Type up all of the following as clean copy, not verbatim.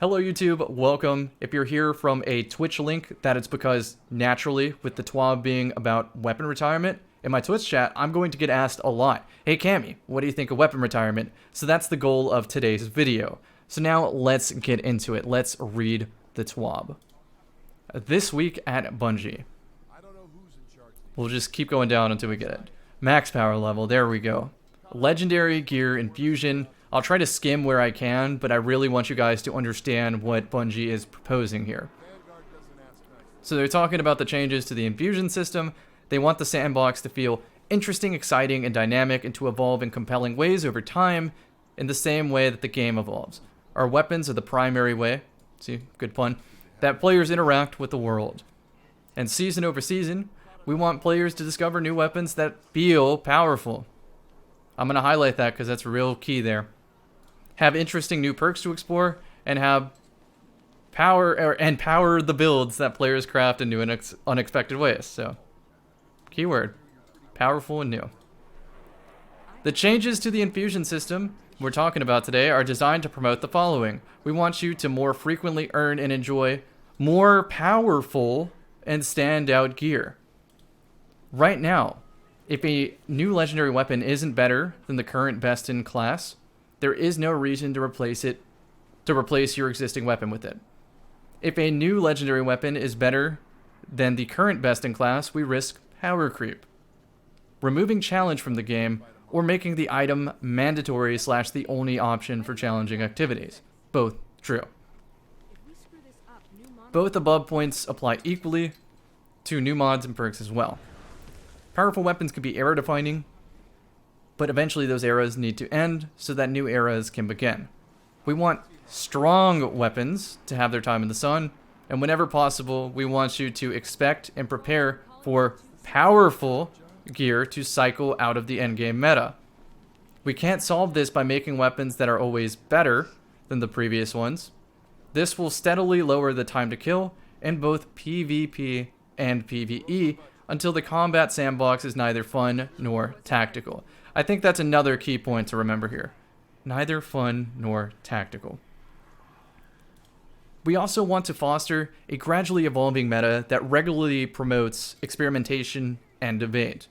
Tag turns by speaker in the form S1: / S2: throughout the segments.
S1: Hello YouTube, welcome. If you're here from a Twitch link, that is because naturally, with the TWAB being about weapon retirement, in my Twitch chat, I'm going to get asked a lot, hey Cammy, what do you think of weapon retirement? So that's the goal of today's video. So now let's get into it. Let's read the TWAB. This week at Bungie. We'll just keep going down until we get it. Max power level, there we go. Legendary gear infusion. I'll try to skim where I can, but I really want you guys to understand what Bungie is proposing here. So they're talking about the changes to the infusion system. They want the sandbox to feel interesting, exciting, and dynamic, and to evolve in compelling ways over time in the same way that the game evolves. Our weapons are the primary way, see, good pun, that players interact with the world. And season over season, we want players to discover new weapons that feel powerful. I'm going to highlight that because that's real key there. Have interesting new perks to explore, and have power the builds that players craft in new and unexpected ways. So, keyword, powerful and new. The changes to the infusion system we're talking about today are designed to promote the following. We want you to more frequently earn and enjoy more powerful and standout gear. Right now, if a new legendary weapon isn't better than the current best in class, there is no reason to replace your existing weapon with it. If a new legendary weapon is better than the current best in class, we risk power creep, removing challenge from the game, or making the item mandatory / the only option for challenging activities. Both true. Both above points apply equally to new mods and perks as well. Powerful weapons can be era defining, but eventually those eras need to end so that new eras can begin. We want strong weapons to have their time in the sun, and whenever possible, we want you to expect and prepare for powerful gear to cycle out of the endgame meta. We can't solve this by making weapons that are always better than the previous ones. This will steadily lower the time to kill in both PvP and PvE until the combat sandbox is neither fun nor tactical. I think that's another key point to remember here. Neither fun nor tactical. We also want to foster a gradually evolving meta that regularly promotes experimentation and debate.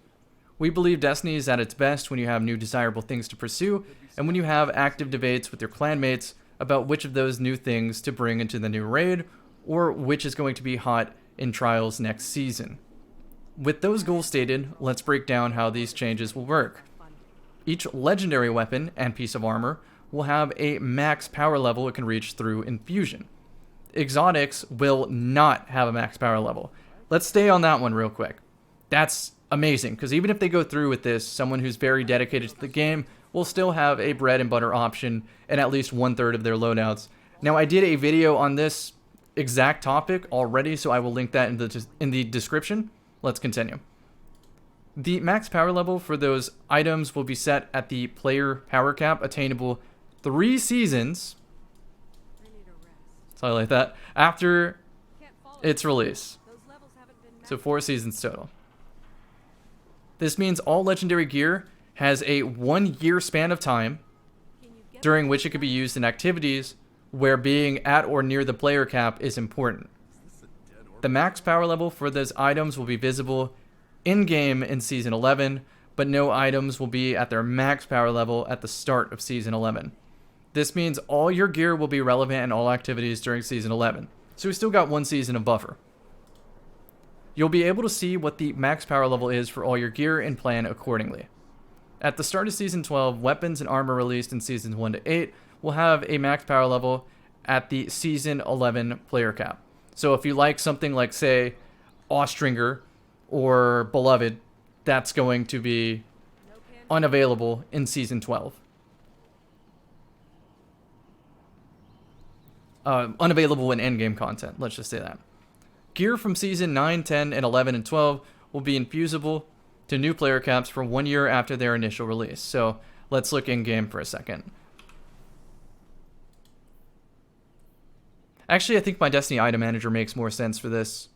S1: We believe Destiny is at its best when you have new desirable things to pursue, and when you have active debates with your clanmates about which of those new things to bring into the new raid, or which is going to be hot in Trials next season. With those goals stated, let's break down how these changes will work. Each legendary weapon and piece of armor will have a max power level it can reach through infusion. Exotics will not have a max power level. Let's stay on that one real quick. That's amazing, because even if they go through with this, someone who's very dedicated to the game will still have a bread and butter option in at least 1/3 of their loadouts. Now, I did a video on this exact topic already, so I will link that in the description. Let's continue. The max power level for those items will be set at the player power cap attainable 3 seasons. Let's highlight that. After its release. So 4 seasons total. This means all legendary gear has a 1-year span of time during which it could be used in activities where being at or near the player cap is important. The max power level for those items will be visible in-game in Season 11, but no items will be at their max power level at the start of Season 11. This means all your gear will be relevant in all activities during Season 11, so we still got 1 season of buffer. You'll be able to see what the max power level is for all your gear and plan accordingly. At the start of Season 12, weapons and armor released in Seasons 1 to 8 will have a max power level at the Season 11 player cap. So if you like something like, say, Austringer or Beloved, that's going to be unavailable in Season 12. Unavailable in endgame content, let's just say that. Gear from Season 9, 10, and 11, and 12 will be infusible to new player caps for 1 year after their initial release. So let's look in-game for a second. Actually, I think my Destiny item manager makes more sense for this.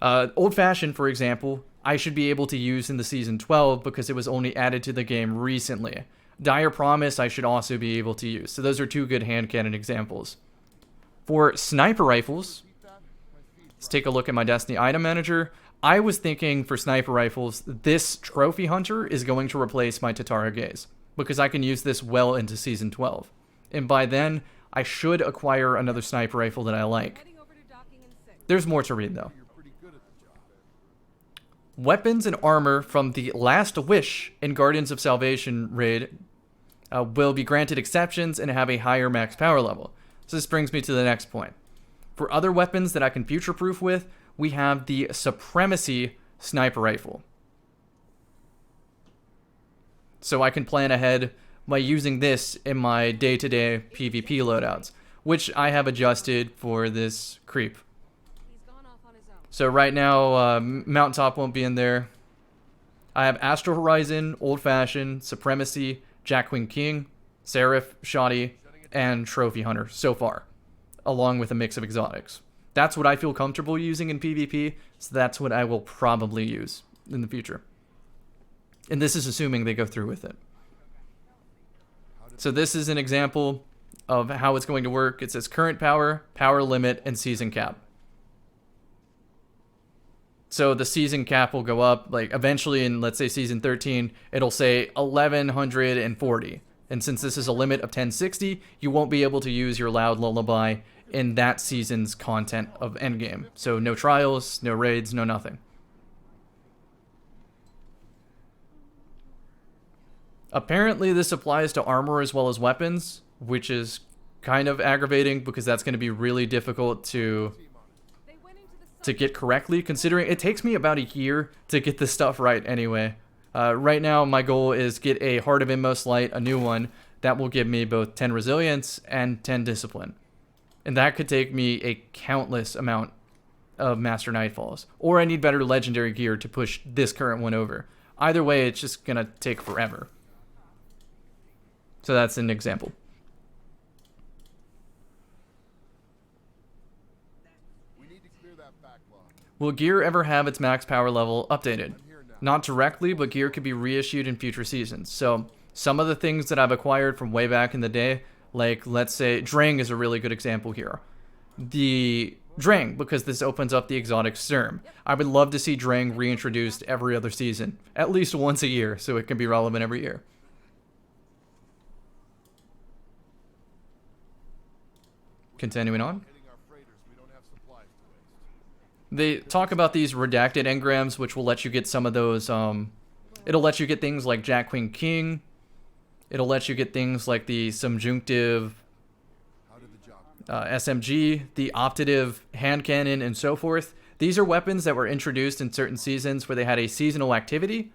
S1: Old Fashioned, for example, I should be able to use in the Season 12 because it was only added to the game recently. Dire Promise I should also be able to use. So those are 2 good hand cannon examples. For sniper rifles, let's take a look at my Destiny item manager. I was thinking for sniper rifles, this trophy hunter is going to replace my Tatara Gaze, because I can use this well into Season 12. And by then, I should acquire another sniper rifle that I like. There's more to read, though. Weapons and armor from the Last Wish in Guardians of Salvation raid will be granted exceptions and have a higher max power level. So this brings me to the next point. For other weapons that I can future-proof with, we have the Supremacy Sniper Rifle. So I can plan ahead by using this in my day-to-day PvP loadouts, which I have adjusted for this creep. So right now, Mountaintop won't be in there. I have Astral Horizon, Old Fashioned, Supremacy, Jacqueline King, Seraph, Shoddy, and Trophy Hunter so far, along with a mix of exotics. That's what I feel comfortable using in PvP, so that's what I will probably use in the future. And this is assuming they go through with it. So this is an example of how it's going to work. It says current power, power limit, and season cap. So the season cap will go up, like eventually in, let's say, season 13, it'll say 1140. And since this is a limit of 1060, you won't be able to use your loud lullaby in that season's content of endgame. So no trials, no raids, no nothing. Apparently this applies to armor as well as weapons, which is kind of aggravating because that's going to be really difficult to get correctly, considering it takes me about a year to get this stuff right anyway. Right now, my goal is get a Heart of Inmost Light, a new one, that will give me both 10 resilience and 10 discipline. And that could take me a countless amount of Master Nightfalls. Or I need better legendary gear to push this current one over. Either way, it's just gonna take forever. So that's an example. Will gear ever have its max power level updated? Not directly, but gear could be reissued in future seasons. So some of the things that I've acquired from way back in the day, like let's say Drang is a really good example here. The Drang, because this opens up the exotic Sturm. I would love to see Drang reintroduced every other season, at least once a year, so it can be relevant every year. Continuing on. They talk about these redacted engrams, which will let you get some of those, it'll let you get things like Jacqueline King. It'll let you get things like the subjunctive SMG, the optative hand cannon, and so forth. These are weapons that were introduced in certain seasons where they had a seasonal activity,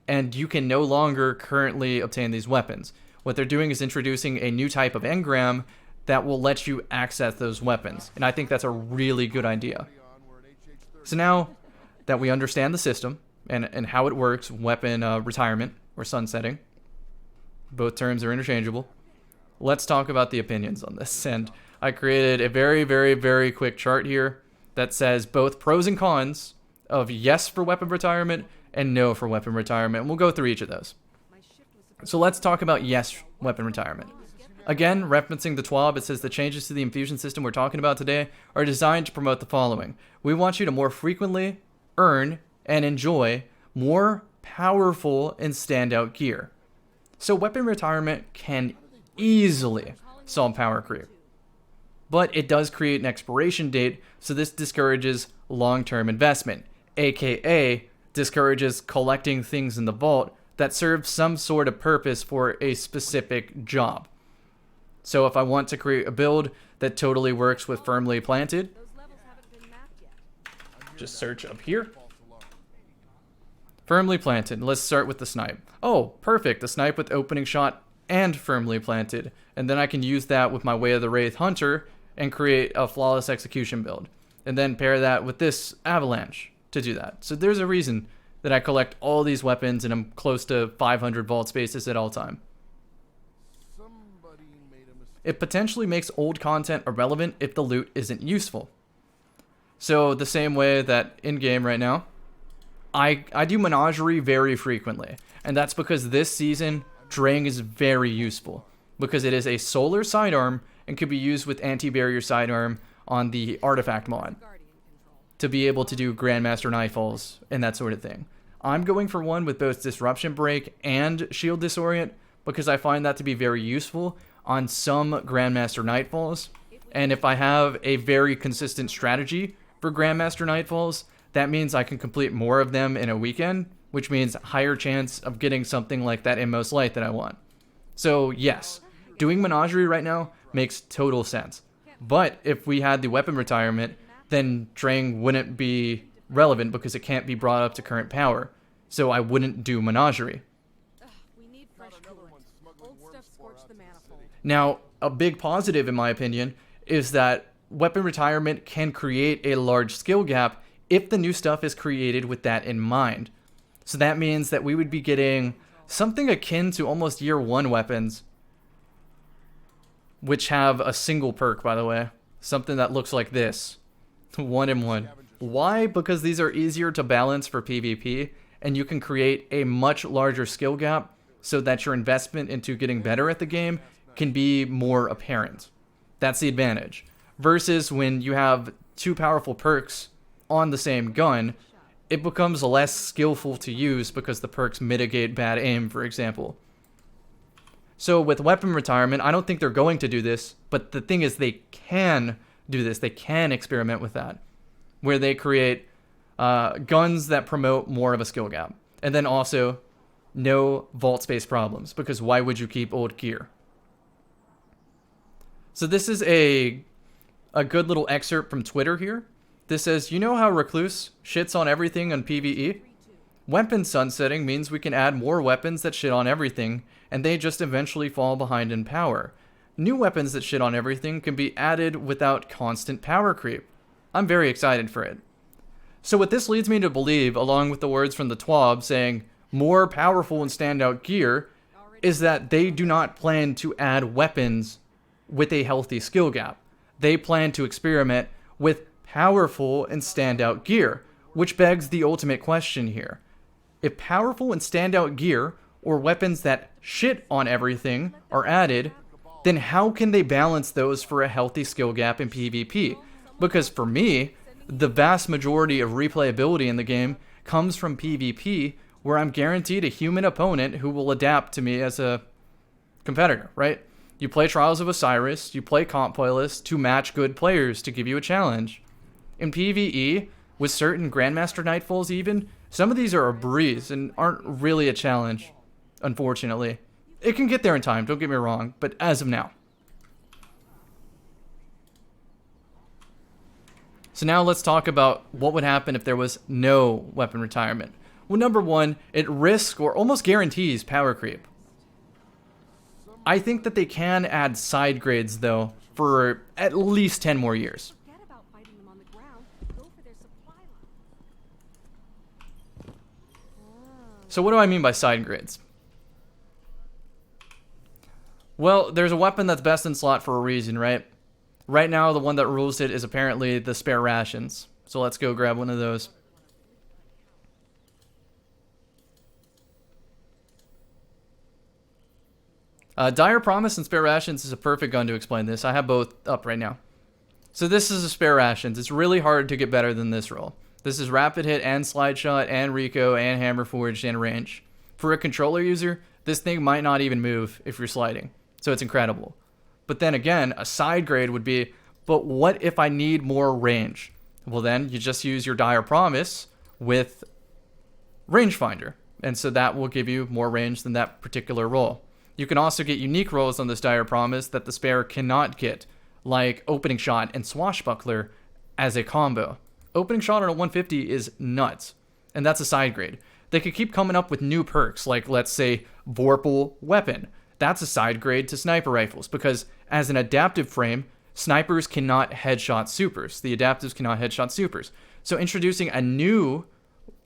S1: and you can no longer currently obtain these weapons. What they're doing is introducing a new type of engram that will let you access those weapons, and I think that's a really good idea. So now that we understand the system and how it works, weapon retirement or sunsetting, both terms are interchangeable, let's talk about the opinions on this. And I created a very, very, very quick chart here that says both pros and cons of yes for weapon retirement and no for weapon retirement. And we'll go through each of those. So let's talk about yes weapon retirement. Again, referencing the TWAB, it says the changes to the infusion system we're talking about today are designed to promote the following. We want you to more frequently earn and enjoy more powerful and standout gear. So weapon retirement can easily solve power creep. But it does create an expiration date, so this discourages long-term investment, aka discourages collecting things in the vault that serve some sort of purpose for a specific job. So if I want to create a build that totally works with Firmly Planted, just search up here. Firmly Planted. Let's start with the snipe. Oh, perfect. The snipe with opening shot and Firmly Planted. And then I can use that with my Way of the Wraith Hunter and create a flawless execution build. And then pair that with this Avalanche to do that. So there's a reason that I collect all these weapons and I'm close to 500 vault spaces at all time. It potentially makes old content irrelevant if the loot isn't useful. So the same way that in-game right now, I do Menagerie very frequently. And that's because this season, Drang is very useful. Because it is a solar sidearm and could be used with anti-barrier sidearm on the artifact mod to be able to do Grandmaster Nightfalls and that sort of thing. I'm going for one with both Disruption Break and Shield Disorient because I find that to be very useful on some Grandmaster Nightfalls. And if I have a very consistent strategy for Grandmaster Nightfalls, that means I can complete more of them in a weekend, which means higher chance of getting something like that Inmost Light that I want. So yes, doing Menagerie right now makes total sense. But if we had the weapon retirement, then Drang wouldn't be relevant because it can't be brought up to current power. So I wouldn't do Menagerie. Now, a big positive in my opinion is that weapon retirement can create a large skill gap if the new stuff is created with that in mind. So that means that we would be getting something akin to almost year 1 weapons, which have a single perk, by the way. Something that looks like this. 1 in 1. Why? Because these are easier to balance for PvP, and you can create a much larger skill gap so that your investment into getting better at the game can be more apparent. That's the advantage. Versus when you have 2 powerful perks on the same gun, it becomes less skillful to use because the perks mitigate bad aim, for example. So with weapon retirement, I don't think they're going to do this, but the thing is they can do this. They can experiment with that, where they create guns that promote more of a skill gap. And then also, no vault space problems, because why would you keep old gear? So this is a good little excerpt from Twitter here. This says, you know how Recluse shits on everything on PvE? Weapon sunsetting means we can add more weapons that shit on everything, and they just eventually fall behind in power. New weapons that shit on everything can be added without constant power creep. I'm very excited for it. So what this leads me to believe, along with the words from the TWAB saying more powerful and standout gear, is that they do not plan to add weapons with a healthy skill gap. They plan to experiment with powerful and standout gear, which begs the ultimate question here. If powerful and standout gear, or weapons that shit on everything, are added, then how can they balance those for a healthy skill gap in PvP? Because for me, the vast majority of replayability in the game comes from PvP, where I'm guaranteed a human opponent who will adapt to me as a competitor, right? You play Trials of Osiris, you play Comp Playlist to match good players to give you a challenge. In PvE, with certain Grandmaster Nightfalls even, some of these are a breeze and aren't really a challenge, unfortunately. It can get there in time, don't get me wrong, but as of now. So now let's talk about what would happen if there was no weapon retirement. Well, number one, it risks or almost guarantees power creep. I think that they can add side grades, though, for at least 10 more years. So what do I mean by side grades? Well, there's a weapon that's best in slot for a reason, right? Right now, the one that rules it is apparently the spare rations. So let's go grab one of those. Dire Promise and Spare Rations is a perfect gun to explain this. I have both up right now. So this is a Spare Rations. It's really hard to get better than this roll. This is Rapid Hit and Slide Shot and Rico and Hammer Forged and Range. For a controller user, this thing might not even move if you're sliding. So it's incredible. But then again, a side grade would be, but what if I need more range? Well then, you just use your Dire Promise with Rangefinder. And so that will give you more range than that particular roll. You can also get unique rolls on this Dire Promise that the Spare cannot get, like Opening Shot and Swashbuckler as a combo. Opening Shot on a 150 is nuts, and that's a side grade. They could keep coming up with new perks, like let's say Vorpal Weapon. That's a side grade to sniper rifles, because as an adaptive frame, snipers cannot headshot supers. The adaptives cannot headshot supers. So introducing a new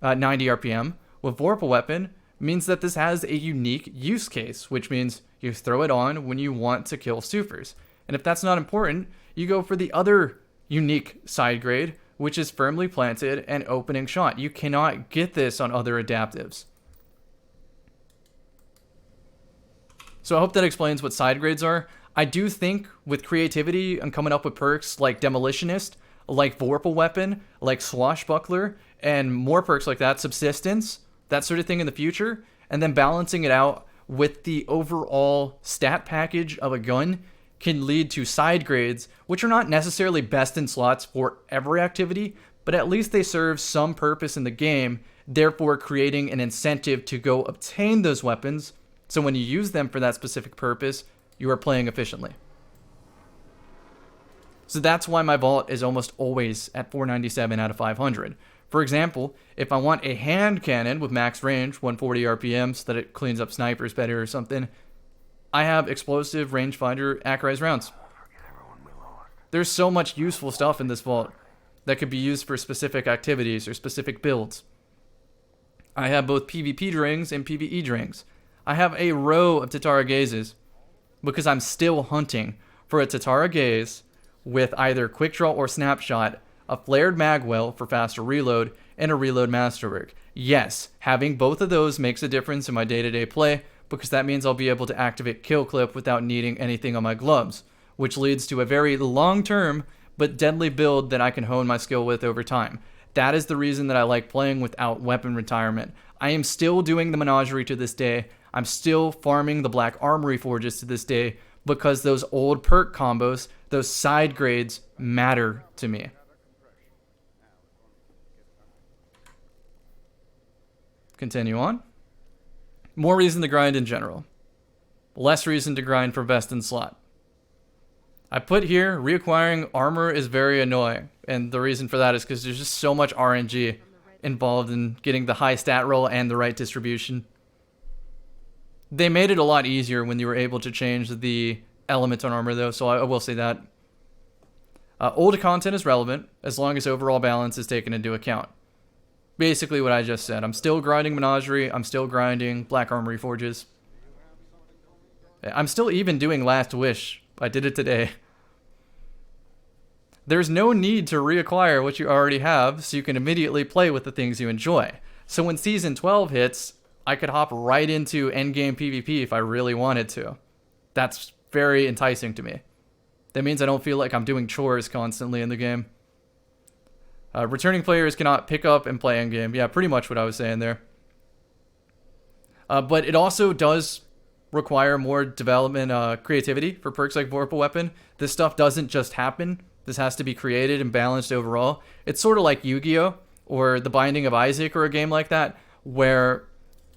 S1: 90 RPM with Vorpal Weapon means that this has a unique use case, which means you throw it on when you want to kill supers. And if that's not important, you go for the other unique side grade, which is Firmly Planted and Opening Shot. You cannot get this on other adaptives. So I hope that explains what side grades are. I do think with creativity and coming up with perks like Demolitionist, like Vorpal Weapon, like Swashbuckler, and more perks like that, Subsistence, that sort of thing in the future, and then balancing it out with the overall stat package of a gun can lead to side grades, which are not necessarily best in slots for every activity, but at least they serve some purpose in the game, therefore creating an incentive to go obtain those weapons, so when you use them for that specific purpose, you are playing efficiently. So that's why my vault is almost always at 497 out of 500. For example, if I want a hand cannon with max range, 140 RPM, so that it cleans up snipers better or something, I have explosive rangefinder accurized rounds. There's so much useful stuff in this vault that could be used for specific activities or specific builds. I have both PvP drings and PvE drings. I have a row of Tatara Gazes because I'm still hunting for a Tatara Gaze with either quick draw or snapshot, a flared magwell for faster reload, and a reload masterwork. Yes, having both of those makes a difference in my day-to-day play because that means I'll be able to activate kill clip without needing anything on my gloves, which leads to a very long-term but deadly build that I can hone my skill with over time. That is the reason that I like playing without weapon retirement. I am still doing the menagerie to this day. I'm still farming the Black Armory Forges to this day because those old perk combos, those side grades, matter to me. Continue on. More reason to grind in general. Less reason to grind for best in slot. I put here, reacquiring armor is very annoying. And the reason for that is because there's just so much RNG involved in getting the high stat roll and the right distribution. They made it a lot easier when you were able to change the elements on armor though, so I will say that. Old content is relevant as long as overall balance is taken into account. Basically what I just said. I'm still grinding Menagerie. I'm still grinding Black Armory Forges. I'm still even doing Last Wish. I did it today. There's no need to reacquire what you already have, so you can immediately play with the things you enjoy. So when Season 12 hits, I could hop right into endgame PvP if I really wanted to. That's very enticing to me. That means I don't feel like I'm doing chores constantly in the game. Returning players cannot pick up and play endgame. Yeah, pretty much what I was saying there. But it also does require more development creativity for perks like Vorpal Weapon. This stuff doesn't just happen. This has to be created and balanced overall. It's sort of like Yu-Gi-Oh! Or The Binding of Isaac or a game like that, where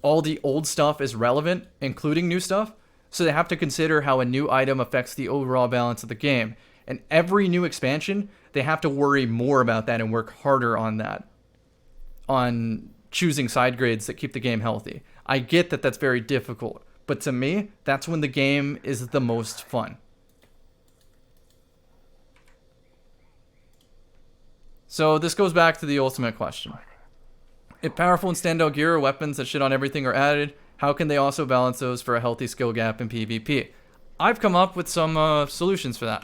S1: all the old stuff is relevant, including new stuff. So they have to consider how a new item affects the overall balance of the game. And every new expansion, they have to worry more about that and work harder on that. On choosing side grades that keep the game healthy. I get that that's very difficult. But to me, that's when the game is the most fun. So this goes back to the ultimate question. If powerful and standout gear or weapons that shit on everything are added, how can they also balance those for a healthy skill gap in PvP? I've come up with some solutions for that.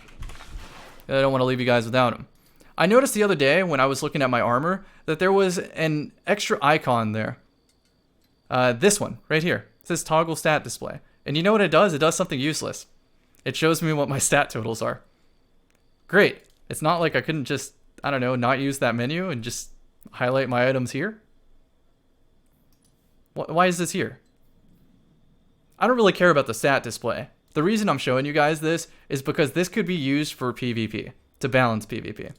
S1: I don't want to leave you guys without them. I noticed the other day when I was looking at my armor that there was an extra icon there. This one, right here. It says toggle stat display. And you know what it does? It does something useless. It shows me what my stat totals are. Great. It's not like I couldn't just, I don't know, not use that menu and just highlight my items here. Why is this here? I don't really care about the stat display. The reason I'm showing you guys this is because this could be used for PvP, to balance PvP.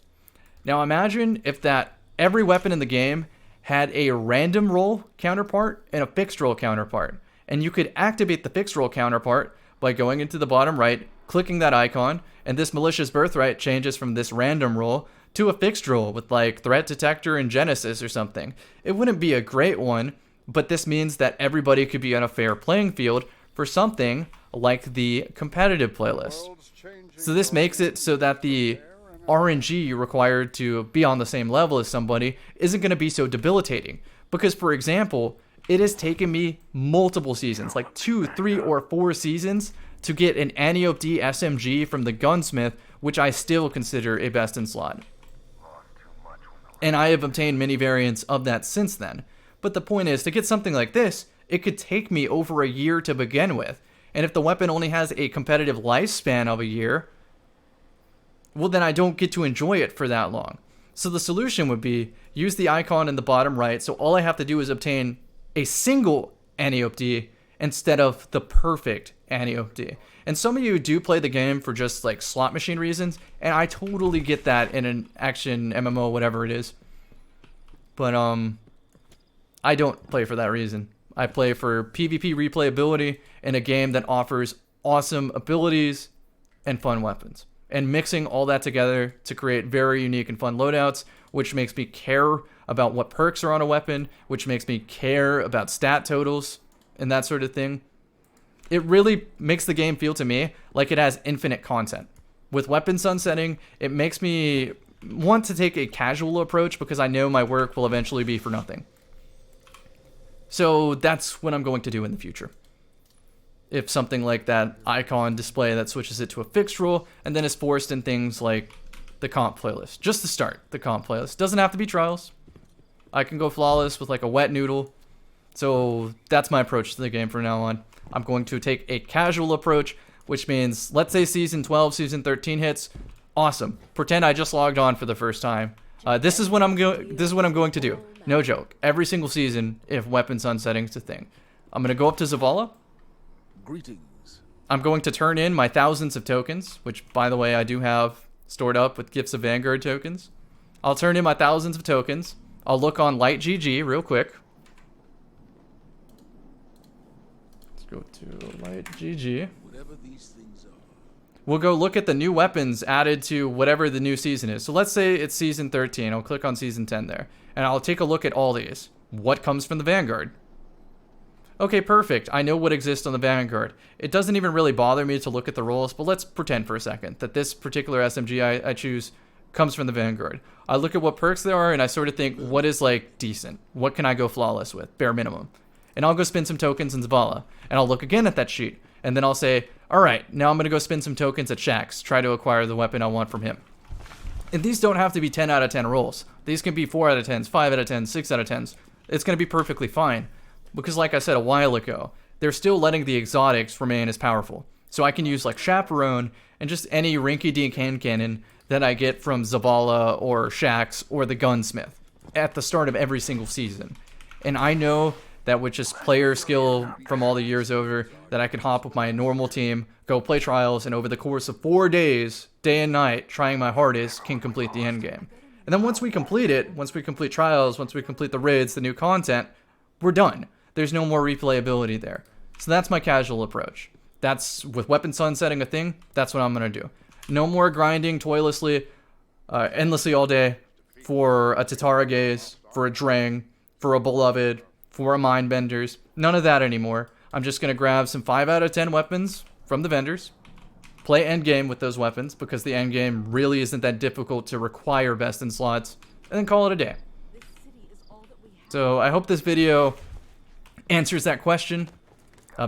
S1: Now imagine if that every weapon in the game had a random roll counterpart and a fixed roll counterpart. And you could activate the fixed roll counterpart by going into the bottom right, clicking that icon, and this malicious birthright changes from this random roll to a fixed roll with like threat detector and Genesis or something. It wouldn't be a great one, but this means that everybody could be on a fair playing field for something like the competitive playlist. So this makes it so that the RNG required to be on the same level as somebody isn't going to be so debilitating. Because, for example, it has taken me multiple seasons, like 2, 3, or 4 seasons, to get an Aniop D SMG from the Gunsmith, which I still consider a best in slot. And I have obtained many variants of that since then. But the point is, to get something like this, it could take me over a year to begin with. And if the weapon only has a competitive lifespan of a year, well, then I don't get to enjoy it for that long. So the solution would be use the icon in the bottom right. So all I have to do is obtain a single anti-OP instead of the perfect anti-OP. And some of you do play the game for just like slot machine reasons, and I totally get that in an action MMO, whatever it is. But I don't play for that reason. I play for PvP replayability in a game that offers awesome abilities and fun weapons. And mixing all that together to create very unique and fun loadouts, which makes me care about what perks are on a weapon, which makes me care about stat totals and that sort of thing. It really makes the game feel to me like it has infinite content. With weapon sunsetting, it makes me want to take a casual approach because I know my work will eventually be for nothing. So that's what I'm going to do in the future. If something like that icon display that switches it to a fixed rule and then is forced in things like the comp playlist. Just to start, the comp playlist. Doesn't have to be trials. I can go flawless with like a wet noodle. So that's my approach to the game from now on. I'm going to take a casual approach, which means, let's say season 12, season 13 hits. Awesome. Pretend I just logged on for the first time. This is what I'm going to do. No joke. Every single season, if weapon sunsetting is a thing. I'm going to go up to Zavala.
S2: Greetings.
S1: I'm going to turn in my thousands of tokens, which, by the way, I do have stored up with Gifts of Vanguard tokens. I'll turn in my thousands of tokens. I'll look on Light GG real quick. Let's go to Light GG.
S2: Whatever these things are.
S1: We'll go look at the new weapons added to whatever the new season is. So let's say it's season 13. I'll click on season 10 there. And I'll take a look at all these. What comes from the Vanguard? Okay, perfect. I know what exists on the Vanguard. It doesn't even really bother me to look at the roles, but let's pretend for a second that this particular SMG I choose comes from the Vanguard. I look at what perks there are, and I sort of think, what is, like, decent? What can I go flawless with? Bare minimum. And I'll go spend some tokens in Zavala, and I'll look again at that sheet, and then I'll say, alright, now I'm going to go spend some tokens at Shaxx, try to acquire the weapon I want from him. And these don't have to be 10 out of 10 rolls. These can be 4 out of 10s, 5 out of 10s, 6 out of 10s. It's going to be perfectly fine. Because like I said a while ago, they're still letting the exotics remain as powerful. So I can use like Chaperone and just any rinky-dink hand cannon that I get from Zavala or Shaxx or the Gunsmith at the start of every single season. And I know that with just player skill from all the years over, that I can hop with my normal team, go play trials, and over the course of 4 days, day and night, trying my hardest, can complete the end game. And then once we complete it, once we complete trials, once we complete the raids, the new content, we're done. There's no more replayability there. So that's my casual approach. That's, with weapon sunsetting a thing, that's what I'm going to do. No more grinding toillessly, endlessly all day for a Tatara Gaze, for a Drang, for a Beloved, for a Mindbenders. None of that anymore. I'm just going to grab some 5 out of 10 weapons from the vendors, play endgame with those weapons, because the endgame really isn't that difficult to require best in slots, and then call it a day. So I hope this video answers that question.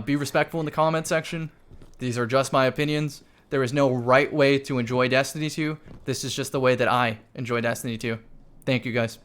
S1: Be respectful in the comment section. These are just my opinions. There is no right way to enjoy Destiny 2. This is just the way that I enjoy Destiny 2. Thank you guys.